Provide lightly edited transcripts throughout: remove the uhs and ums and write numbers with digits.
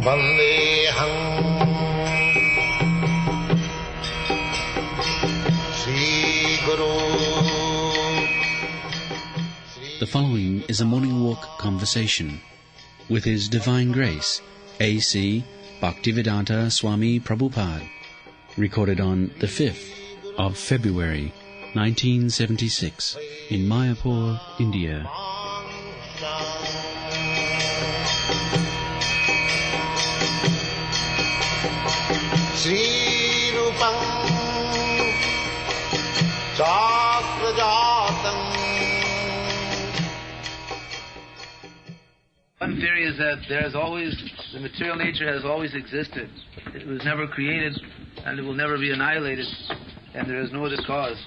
Vandeham Sri Guru. The following is a morning walk conversation with His Divine Grace, A.C. Bhaktivedanta Swami Prabhupada, recorded on the 5th of February, 1976, in Mayapur, India. Sri Rupam Chakrajatam. One theory is that the material nature has always existed. It was never created and it will never be annihilated, and there is no other cause.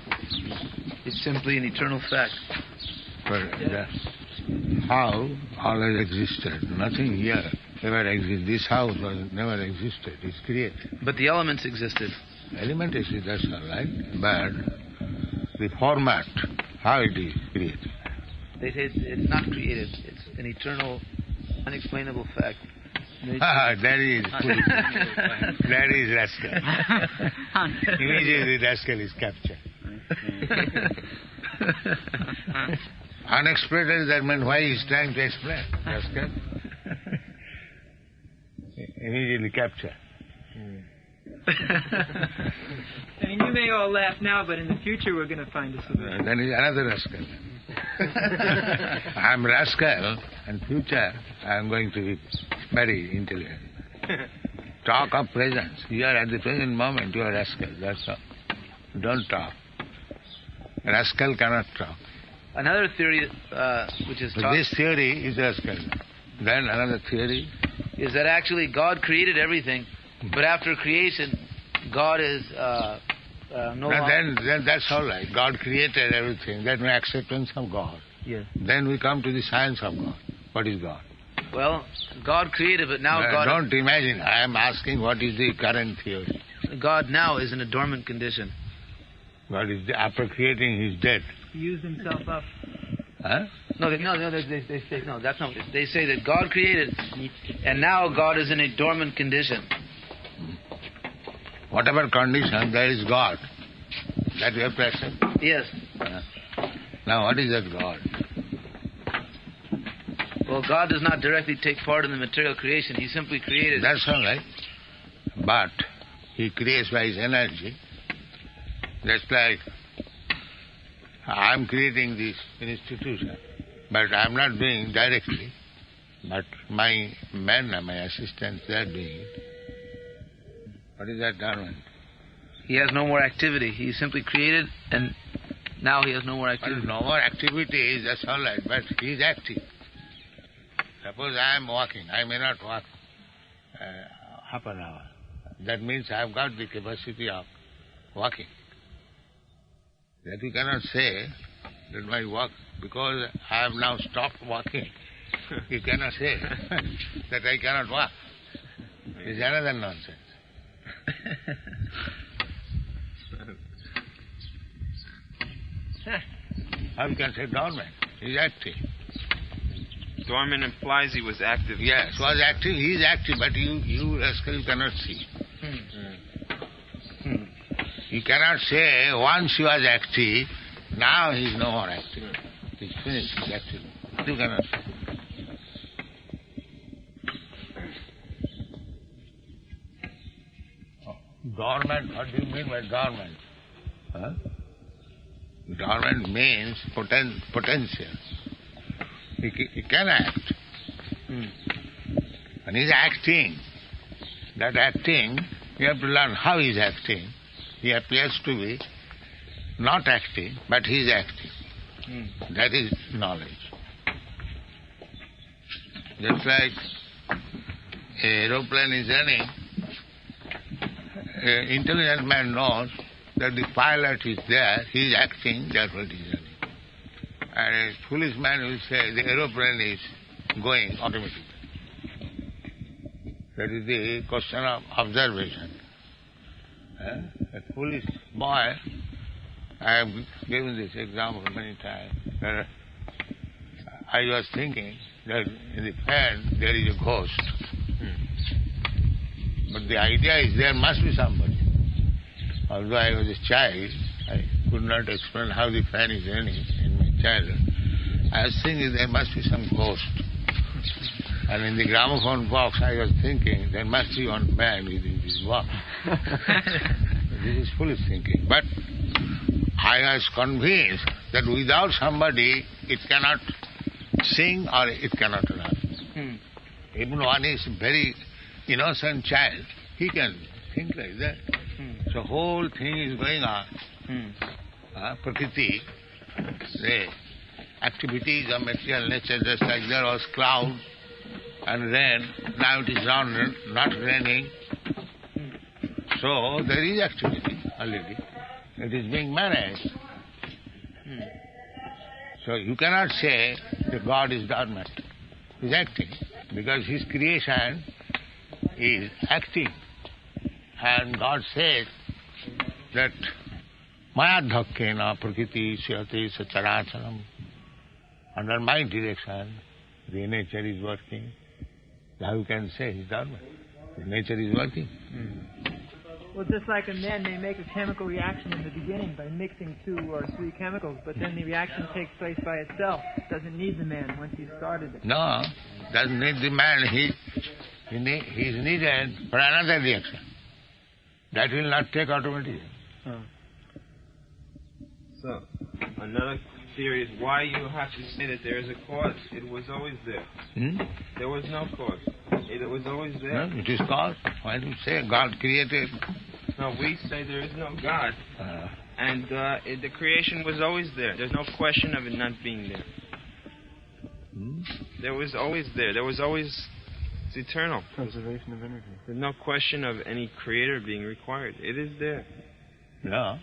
It's simply an eternal fact. But how always existed? Nothing here ever existed. This house never existed. It's created. But the elements existed. Element existed, that's all right. But the format, how it is created. They say it's not created. It's an eternal, unexplainable fact. That is that is rascal. Immediately rascal is captured. Unexplained, that means why he is trying to explain, rascal. Immediately captured. I mean, you may all laugh now, but in the future we're going to find a solution. Then is another rascal. I am rascal, and future I am going to be very intelligent. Talk of presence. You are at the present moment, you are rascal, that's all. Don't talk. Rascal cannot talk. Another theory, which is taught... This theory is rascal. Then another theory is that actually God created everything, but after creation, God is no longer... Then that's all right. God created everything. That means acceptance of God. Yes. Then we come to the science of God. What is God? Well, God created, but now God... Don't imagine. I am asking what is the current theory. God now is in a dormant condition. God is, after creating, He is dead. He used himself up. Huh? No, they say, no, that's not what they say. That God created, and now God is in a dormant condition. Whatever condition, there is God. That we have to accept. Yes. Now, what is that God? Well, God does not directly take part in the material creation. He simply created. That's all right. But He creates by His energy. That's like I am creating this institution, but I am not doing directly. But my men, my assistants, they are doing it. What is that done? He has no more activity. He simply created, and now he has no more activity. Well, no more activity, that's all right, but he is active. Suppose I am walking, I may not walk half an hour. That means I have got the capacity of walking. That you cannot say that my walk, because I have now stopped walking, you cannot say that I cannot walk. It's another nonsense. How you can say dormant? He is active. Dormant implies he was active. Yes, was active. He is active, but you rascal, you cannot see. You cannot say once he was active, now he is no more active. He's finished, he's active. You cannot say. Dormant, what do you mean by dormant? Huh? Dormant means potential. He can act. And he's acting. That acting, you have to learn how he's acting. He appears to be not acting, but he's acting. That is knowledge. Just like an aeroplane is running, an intelligent man knows that the pilot is there, he is acting, therefore it is running. And a foolish man will say the aeroplane is going automatically. That is the question of observation. A foolish boy, I have given this example many times. I was thinking that in the fan there is a ghost. But the idea is there must be somebody. Although I was a child, I could not explain how the fan is running in my childhood. I was thinking there must be some ghost. And in the gramophone box I was thinking there must be one band within this box. This is foolish thinking. But I was convinced that without somebody it cannot sing or it cannot run. Even one is very innocent child, he can think like that. So whole thing is going on. Prakriti, the activities of material nature, just like there was cloud and rain, now it is not raining. So there is activity already. It is being managed. So you cannot say that God is dormant. He is acting, because his creation is acting. And God says that Mayadhakkena prakriti syate sacharacharam. Under my direction, the nature is working. How you can say he's dormant? The nature is working. Well, just like a man may make a chemical reaction in the beginning by mixing 2 or 3 chemicals, but then the reaction takes place by itself. It doesn't need the man once he's started it. No, doesn't need the man. He is needed for another reaction. That will not take automatically. So, another theory is why you have to say that there is a cause. It was always there. There was no cause. It was always there. No, it is cause. Why do you say God created? No, we say there is no God. And the creation was always there. There's no question of it not being there. There was always there. There was always... It's eternal. Conservation of energy. There's no question of any creator being required. It is there. No.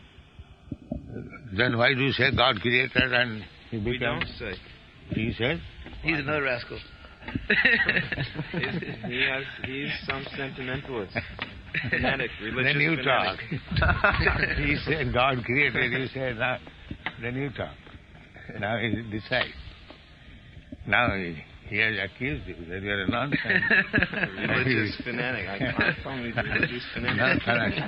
Then why do you say God created and he became? We don't say. He said? He's another rascal. He is some sentimentalist. Fanatic, religious Then you fanatic. talk. He said God created, you said no. Then you talk. Now he decides. Now he has accused you that you are a nonsense. Religious fanatic. I told me religious fanatic. Not fanatic.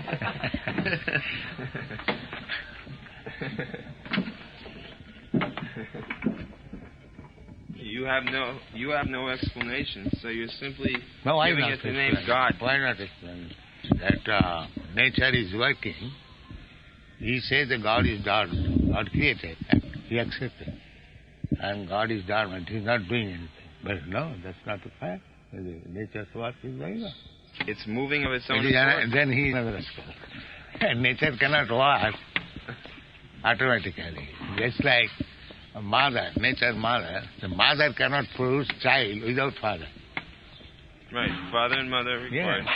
You have no explanation, so you're simply why giving not it the name explain? God. Why not explain that nature is working? He says that God is dormant. God created, he accepted. And God is dormant, he is not doing anything. But no, that's not the fact. Nature's work is going on. It's moving of its own accord. Then he is another rascal. And nature cannot work automatically. Just like a mother, nature's mother, the mother cannot produce child without father. Right, father and mother required. Yeah.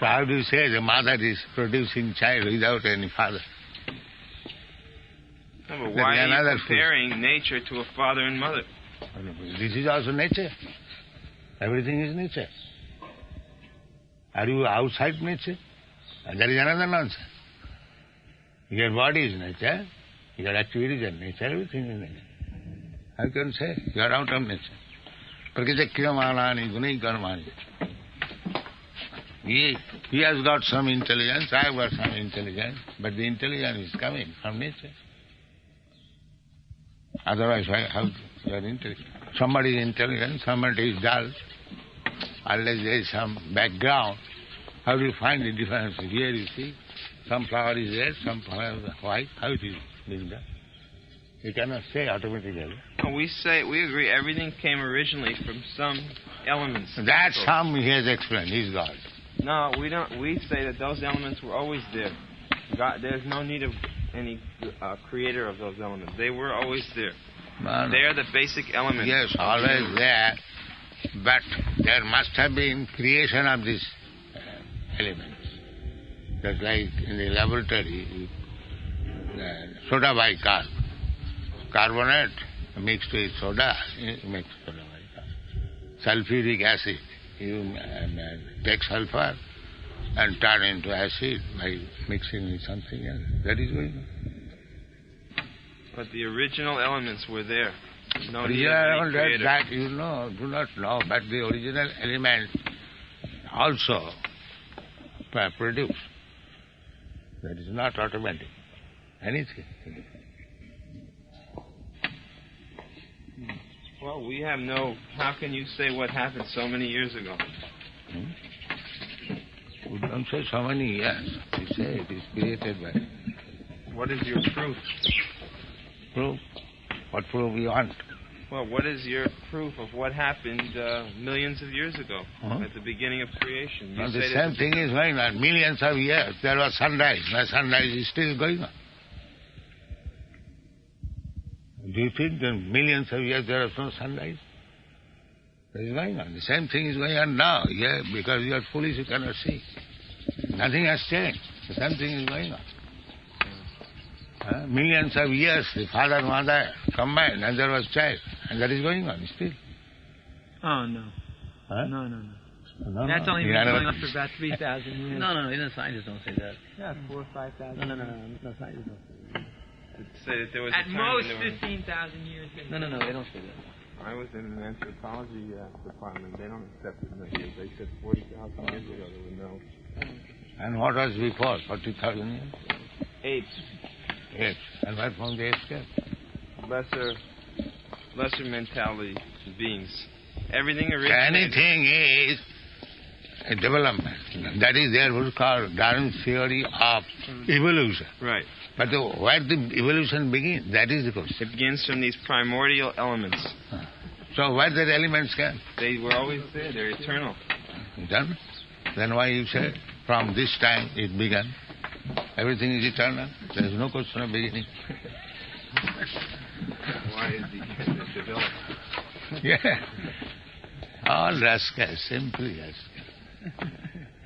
So how do you say the mother is producing child without any father? No, but why are you comparing nature to a father and mother? This is also nature. Everything is nature. Are you outside nature? And that is another nonsense. Your body is nature, your activities are nature, everything is nature. How can you say you are out of nature? Prakritakriyamanani gunai karmani. He has got some intelligence, I have got some intelligence, but the intelligence is coming from nature. Otherwise, how you are intelligent? Somebody is intelligent, somebody is dull. Unless there is some background, how do you find the difference? Here you see, some flower is red, some flower is white. How it is being done? You cannot say automatically. No, we agree everything came originally from some elements. That some he has explained, he is God. No, we don't. We say that those elements were always there. God, there's no need of any creator of those elements. They were always there. No. They are the basic elements. Yes, always there. But there must have been creation of these elements. Just like in the laboratory, soda bicarb. Carbonate mixed with soda, you make soda bicarb. Sulfuric acid, you take sulfur and turn into acid by mixing with something else. That is going on. But the original elements were there. No need of any creator. that you know, do not know, but the original element also produce. That is not automatic. Anything. Well, we have no... How can you say what happened so many years ago? We don't say so many years. We say it is created by... What is your proof? Proof? What proof you want? Well, what is your proof of what happened millions of years ago at the beginning of creation? You Well, the say same that thing is going on. Millions of years there was sunrise. Now sunrise is still going on. Do you think that millions of years there was no sunrise? That is going on. The same thing is going on now. Yeah, because you are foolish, you cannot see. Nothing has changed. The same thing is going on. Millions of years, the father and mother combined, and there was child, and that is going on still. Oh, no. Huh? No. No, That's only been Yeah, going on for about 3,000 years. No, even scientists don't say that. Yeah, 4,000 or 5,000. No, scientists don't say that. say that there was At a time most when there was... 15,000 years. No, they don't say that. I was in an anthropology department. They don't accept it. They said 40,000 years ago there were no... And what was before, 40,000 years? Apes. Apes. And where from the apes came? Lesser mentality beings. Everything originated... Anything is a development. That is there what is called Darwin's theory of evolution. Right. But where the evolution begins, that is the question. It begins from these primordial elements. So where the elements came? They were always there. They're eternal. Then why you say from this time it began? Everything is eternal. There is no question of beginning. Why is it developed? Yeah. All rascals, simply rascals.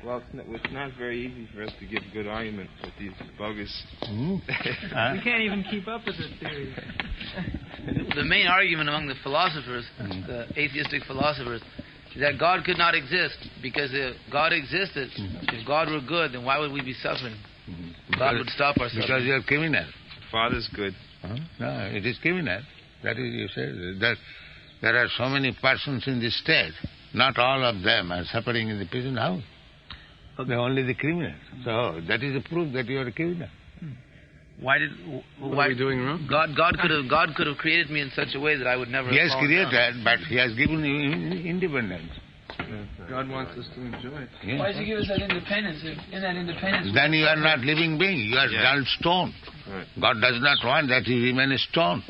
Well, it's not very easy for us to give good arguments with these bogus... We can't even keep up with this theory. The main argument among the philosophers, the atheistic philosophers, is that God could not exist, because if God existed, if God were good, then why would we be suffering? God would stop our suffering. Because you are criminal. Father's good. No, it is criminal. That is, you say, that there are so many persons in this state. Not all of them are suffering in the prison house. They're only the criminals. So that is a proof that you are a criminal. Why are we doing wrong? God could have created me in such a way that I would never. He has have fallen created, down. but He has given you independence. God wants us to enjoy it. Yeah. Why does He give us that independence? In that independence, Then you are not living being. You are dull stone. Right. God does not want that you remain a stone.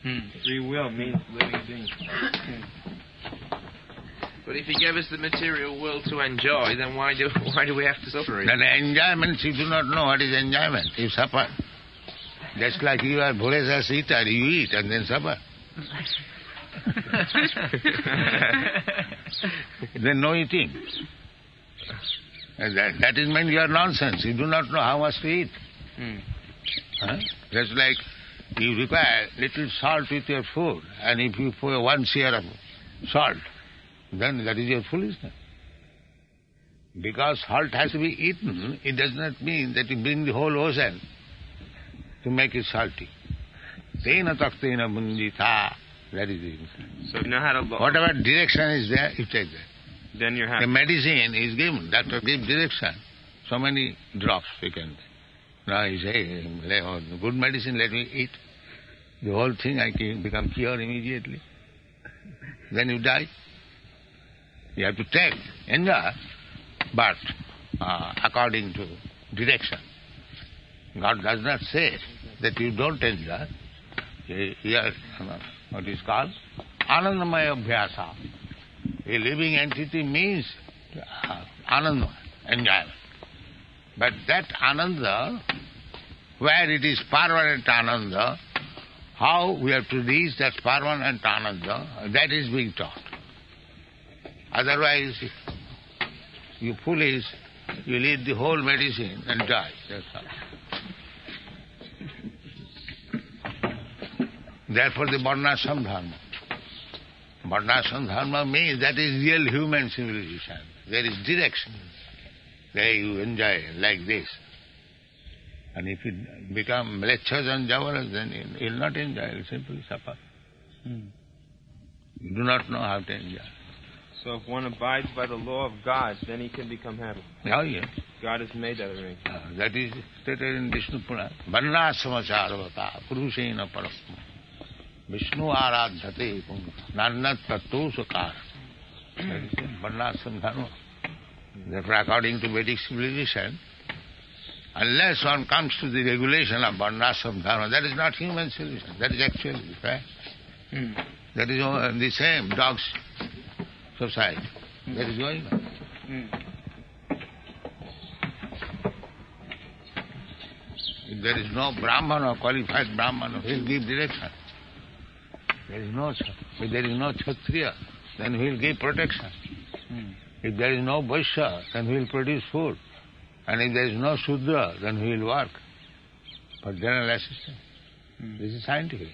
Free will means living beings. But if He gave us the material world to enjoy, then why do we have to suffer it? Then enjoyment, you do not know what is enjoyment. You suffer. Just like you are voracious eater, you eat and then suffer. Then no eating. And that is meant you are nonsense. You do not know how much to eat. Just like you require little salt with your food, and if you pour 1 share of salt, then that is your foolishness. Because salt has to be eaten, it does not mean that you bring the whole ocean to make it salty. Tena taktena mundita. That is it. So you know how to... Whatever direction is there, you take that. Then you're happy. The medicine is given. Doctor gives direction. So many drops we can. Now you say, good medicine, let me eat. The whole thing I can become cured immediately. Then you die. You have to take, enjoy, but according to direction. God does not say that you don't enjoy. Here, what is called? Anandamaya Abhyasa. A living entity means ananda, enjoyment. But that ananda, where it is permanent ananda, how we have to reach that permanent ananda, that is being taught. Otherwise, you foolish, you eat the whole medicine and die. That's all. Therefore the Varnashram Dharma. Varnashram Dharma means that is real human civilization. There is direction. There you enjoy like this. And if you become lectures and javaras, then you'll not enjoy, you'll simply suffer. You do not know how to enjoy. So if one abides by the law of God, then he can become happy. Oh, yes. God has made that arrangement. That is stated in Vishnu Purana. Varnasama charvata purushena parasma Vishnu aradhate nannat tattu sukar. That is Varnasama dharma. Therefore, according to Vedic civilization, unless one comes to the regulation of Varnasama dharma, that is not human civilization. That is actually right. That is the same dogs society. That is going on. If there is no Brahman or qualified Brahman, he will give direction. If there is no Kshatriya, then he will give protection. If there is no Vaishya, then he will produce food. And if there is no Shudra, then he will work for general assistance. This is scientific.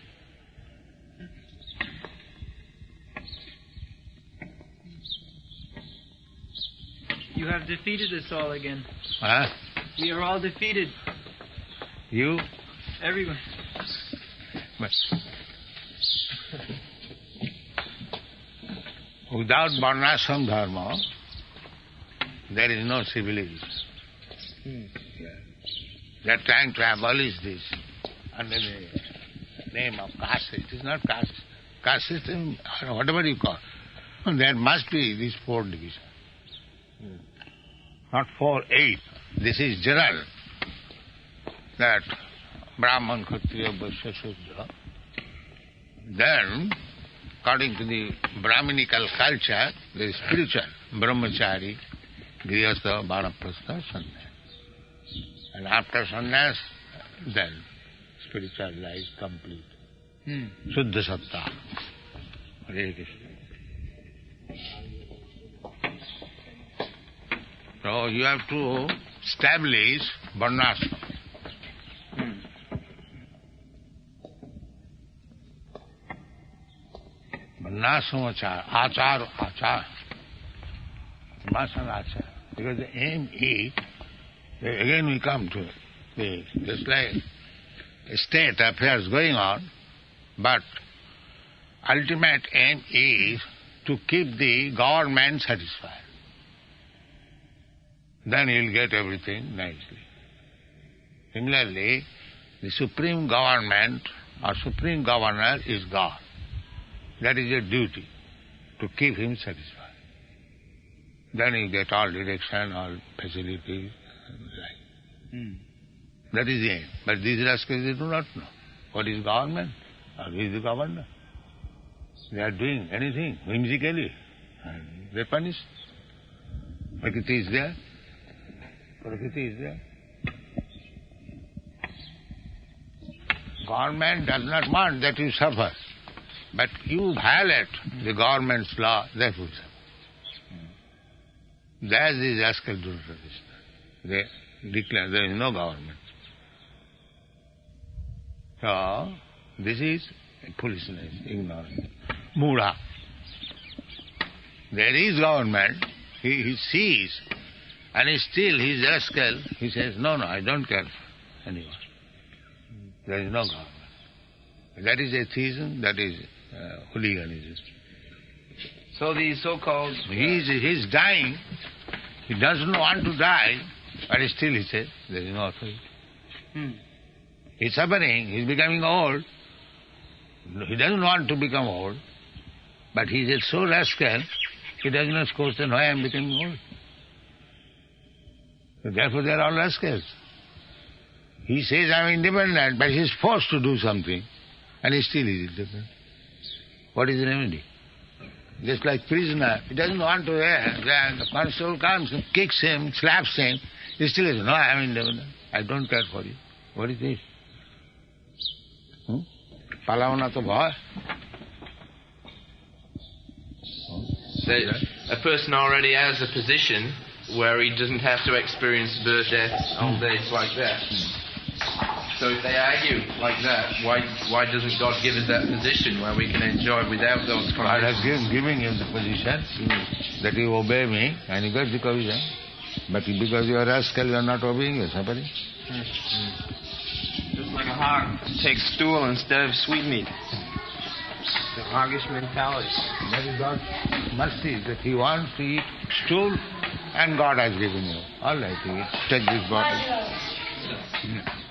You have defeated us all again. Huh? We are all defeated. You? Everyone. But without Varnashram Dharma, there is no civilization. They are trying to abolish this under the name of caste. It is not caste. Caste system, whatever you call. There must be these 4 divisions. Not 4, 8. This is general. That Brahman, Kshatriya, Vaishya, Shudra. Then, according to the Brahminical culture, the spiritual, Brahmachari, Grihastha, Vanaprastha, Sannyas. And after sannyas, then spiritual life complete. Shuddha Satta. Hare Krishna. So you have to establish Varnashram. Varnashram Achar. Varnashram Achar. Because the aim is, again we come to just like state affairs going on, but ultimate aim is to keep the government satisfied. Then he'll get everything nicely. Similarly, the supreme government or supreme governor is God. That is your duty, to keep him satisfied. Then you get all direction, all facilities, and that is the aim. But these rascals, they do not know what is government or who is the governor. They are doing anything whimsically, and they punish. Prakriti is there. Prakriti is there. Government does not want that you suffer, but you violate the government's law, that will suffer. That's these rascals do not understand. They declare there is no government. So, this is foolishness, ignorance. Mudha. There is government, he sees, and still he is rascal, he says, no, I don't care for anyone. There is no government. That is atheism, that is hooliganism. So these so-called... He is dying, he doesn't want to die, but still he says, there is no authority. He's suffering, he's becoming old. He doesn't want to become old, but he is so rascal, he does not question why I am becoming old. So therefore they are all rascals. He says I am independent, but he is forced to do something, and he still is independent. What is the remedy? Just like prisoner, he doesn't want to wear, the constable comes and kicks him, slaps him, he still says, no, I am independent, I don't care for you. What is this? Palavana to bhai. A person already has a position where he doesn't have to experience birth, death, old age like that. So if they argue like that, why doesn't God give us that position where we can enjoy without those God has conditions? given him the position that you obey me and you get the provision. But because you are rascal, you are not obeying, you are suffering. Just like a hog takes stool instead of sweetmeat. The hoggish mentality. That is God's mercy, that He wants to eat stool, and God has given you. All right, you eat. Take this bottle.